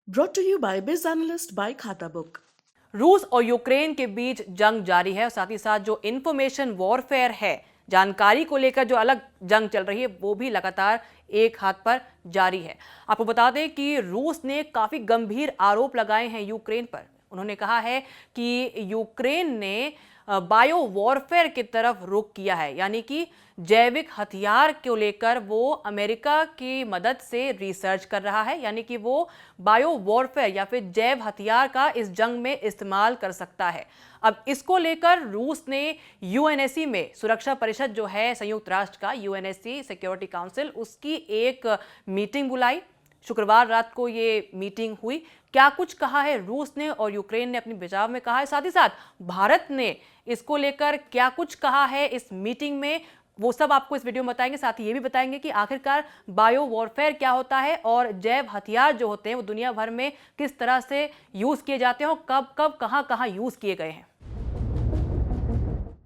Brought to you by Biz Analyst by खाता book. रूस और यूक्रेन के बीच जंग जारी है और साथ ही साथ जो इंफॉर्मेशन वॉरफेयर है, जानकारी को लेकर जो अलग जंग चल रही है, वो भी लगातार एक हाथ पर जारी है। आपको बता दें कि रूस ने काफी गंभीर आरोप लगाए हैं यूक्रेन पर। उन्होंने कहा है कि यूक्रेन ने बायो वॉरफेयर की तरफ रुख किया है, यानी कि जैविक हथियार को लेकर वो अमेरिका की मदद से रिसर्च कर रहा है, यानी कि वो बायो वॉरफेयर या फिर जैव हथियार का इस जंग में इस्तेमाल कर सकता है। अब इसको लेकर रूस ने यूएनएससी में, सुरक्षा परिषद जो है संयुक्त राष्ट्र का, यूएनएससी सिक्योरिटी काउंसिल, उसकी एक मीटिंग बुलाई। शुक्रवार रात को ये मीटिंग हुई। क्या कुछ कहा है रूस ने और यूक्रेन ने अपनी बचाव में कहा है, साथ ही साथ भारत ने इसको लेकर क्या कुछ कहा है इस मीटिंग में, वो सब आपको इस वीडियो में बताएंगे। साथ ही ये भी बताएंगे कि आखिरकार बायो वॉरफेयर क्या होता है और जैव हथियार जो होते हैं वो दुनिया भर में किस तरह से यूज किए जाते हैं और कब कब कहां कहां यूज किए गए हैं।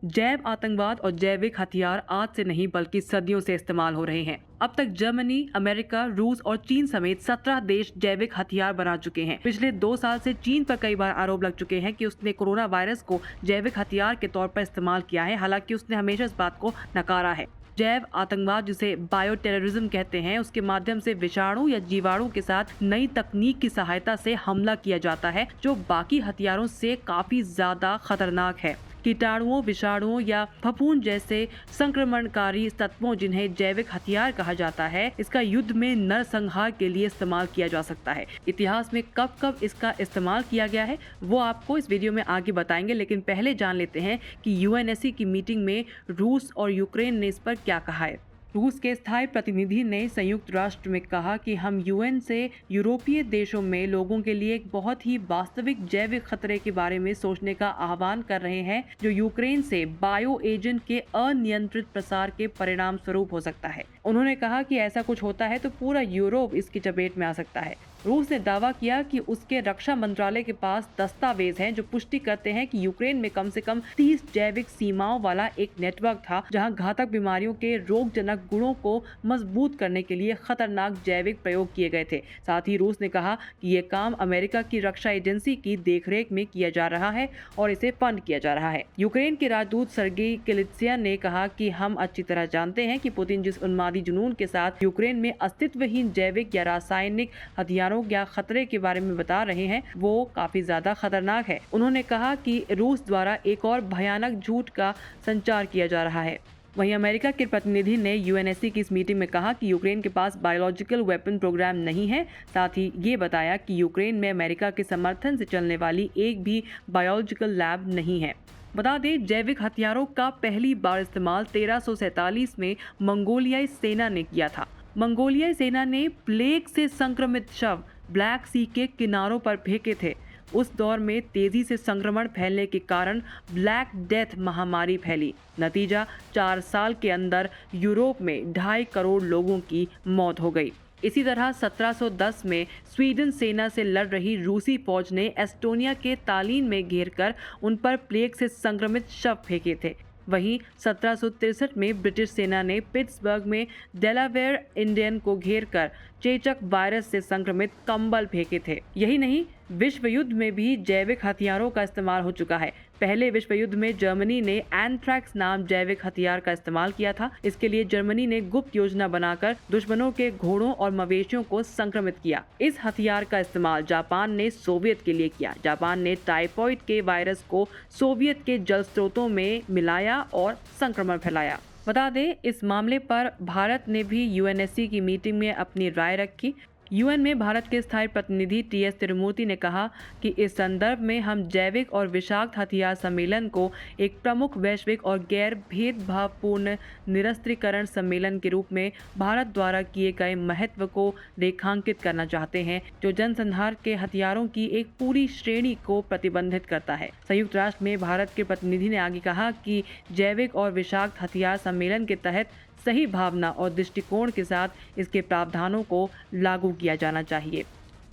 जैव आतंकवाद और जैविक हथियार आज से नहीं बल्कि सदियों से इस्तेमाल हो रहे हैं। अब तक जर्मनी, अमेरिका, रूस और चीन समेत 17 देश जैविक हथियार बना चुके हैं। पिछले 2 साल से चीन पर कई बार आरोप लग चुके हैं कि उसने कोरोना वायरस को जैविक हथियार के तौर पर इस्तेमाल किया है। हालांकि उसने हमेशा इस बात को नकारा है। जैव आतंकवाद, जिसे बायो टेररिज्म कहते हैं, उसके माध्यम से विषाणु या जीवाणु के साथ नई तकनीक की सहायता से हमला किया जाता है, जो बाकी हथियारों से काफी ज्यादा खतरनाक है। कीटाणुओं, विषाणुओं या फफूंद जैसे संक्रमणकारी तत्वों, जिन्हें जैविक हथियार कहा जाता है, इसका युद्ध में नरसंहार के लिए इस्तेमाल किया जा सकता है। इतिहास में कब कब इसका इस्तेमाल किया गया है वो आपको इस वीडियो में आगे बताएंगे, लेकिन पहले जान लेते हैं कि यूएनएससी की मीटिंग में रूस और यूक्रेन ने इस पर क्या कहा है। रूस के स्थायी प्रतिनिधि ने संयुक्त राष्ट्र में कहा कि हम यूएन से यूरोपीय देशों में लोगों के लिए एक बहुत ही वास्तविक जैविक खतरे के बारे में सोचने का आह्वान कर रहे हैं, जो यूक्रेन से बायो एजेंट के अनियंत्रित प्रसार के परिणाम स्वरूप हो सकता है। उन्होंने कहा कि ऐसा कुछ होता है तो पूरा यूरोप इसकी चपेट में आ सकता है। रूस ने दावा किया कि उसके रक्षा मंत्रालय के पास दस्तावेज हैं जो पुष्टि करते हैं कि यूक्रेन में कम से कम 30 जैविक सीमाओं वाला एक नेटवर्क था, जहां घातक बीमारियों के रोगजनक गुणों को मजबूत करने के लिए खतरनाक जैविक प्रयोग किए गए थे। साथ ही रूस ने कहा कि ये काम अमेरिका की रक्षा एजेंसी की देखरेख में किया जा रहा है और इसे फंड किया जा रहा है। यूक्रेन के राजदूत सर्गेई किलित्सिया ने कहा कि हम अच्छी तरह जानते हैं कि पुतिन जिस उन्मादी जुनून के साथ यूक्रेन में अस्तित्वहीन जैविक या रासायनिक हथियारों या खतरे के बारे में बता रहे हैं, वो काफी ज्यादा खतरनाक है। उन्होंने कहा कि रूस द्वारा एक और भयानक झूठ का संचार किया जा रहा है। वहीं अमेरिका के प्रतिनिधि ने यूएनएससी की इस मीटिंग में कहा कि यूक्रेन के पास बायोलॉजिकल वेपन प्रोग्राम नहीं है। साथ ही ये बताया कि यूक्रेन में अमेरिका के समर्थन से चलने वाली एक भी बायोलॉजिकल लैब नहीं है। बता दें, जैविक हथियारों का पहली बार इस्तेमाल 1347 में मंगोलियाई सेना ने किया था। मंगोलियाई सेना ने प्लेग से संक्रमित शव ब्लैक सी के किनारों पर फेंके थे। उस दौर में तेजी से संक्रमण फैलने के कारण ब्लैक डेथ महामारी फैली। नतीजा, 4 साल के अंदर यूरोप में 2.5 करोड़ लोगों की मौत हो गई। इसी तरह 1710 में स्वीडन सेना से लड़ रही रूसी फौज ने एस्टोनिया के तालीन में घेरकर उन पर प्लेग से संक्रमित शव फेंके थे। वहीं 1763 में ब्रिटिश सेना ने पिट्सबर्ग में डेलावेयर इंडियन को घेरकर चेचक वायरस से संक्रमित कंबल फेंके थे। यही नहीं, विश्व युद्ध में भी जैविक हथियारों का इस्तेमाल हो चुका है। पहले विश्व युद्ध में जर्मनी ने एंथ्रैक्स नाम जैविक हथियार का इस्तेमाल किया था। इसके लिए जर्मनी ने गुप्त योजना बनाकर दुश्मनों के घोड़ों और मवेशियों को संक्रमित किया। इस हथियार का इस्तेमाल जापान ने सोवियत के लिए किया। जापान ने टाइफॉइड के वायरस को सोवियत के जल स्रोतों में मिलाया और संक्रमण फैलाया। बता दें, इस मामले पर भारत ने भी यूएनएससी की मीटिंग में अपनी राय रखी। यूएन में भारत के स्थायी प्रतिनिधि टीएस तिरुमूर्ति ने कहा कि इस संदर्भ में हम जैविक और विषाक्त हथियार सम्मेलन को एक प्रमुख वैश्विक और गैर भेदभावपूर्ण निरस्त्रीकरण सम्मेलन के रूप में भारत द्वारा किए गए महत्व को रेखांकित करना चाहते हैं, जो जनसंहार के हथियारों की एक पूरी श्रेणी को प्रतिबंधित करता है। संयुक्त राष्ट्र में भारत के प्रतिनिधि ने आगे कहा कि जैविक और विषाक्त हथियार सम्मेलन के तहत सही भावना और दृष्टिकोण के साथ इसके प्रावधानों को लागू किया जाना चाहिए।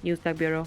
न्यूज़ तक ब्यूरो।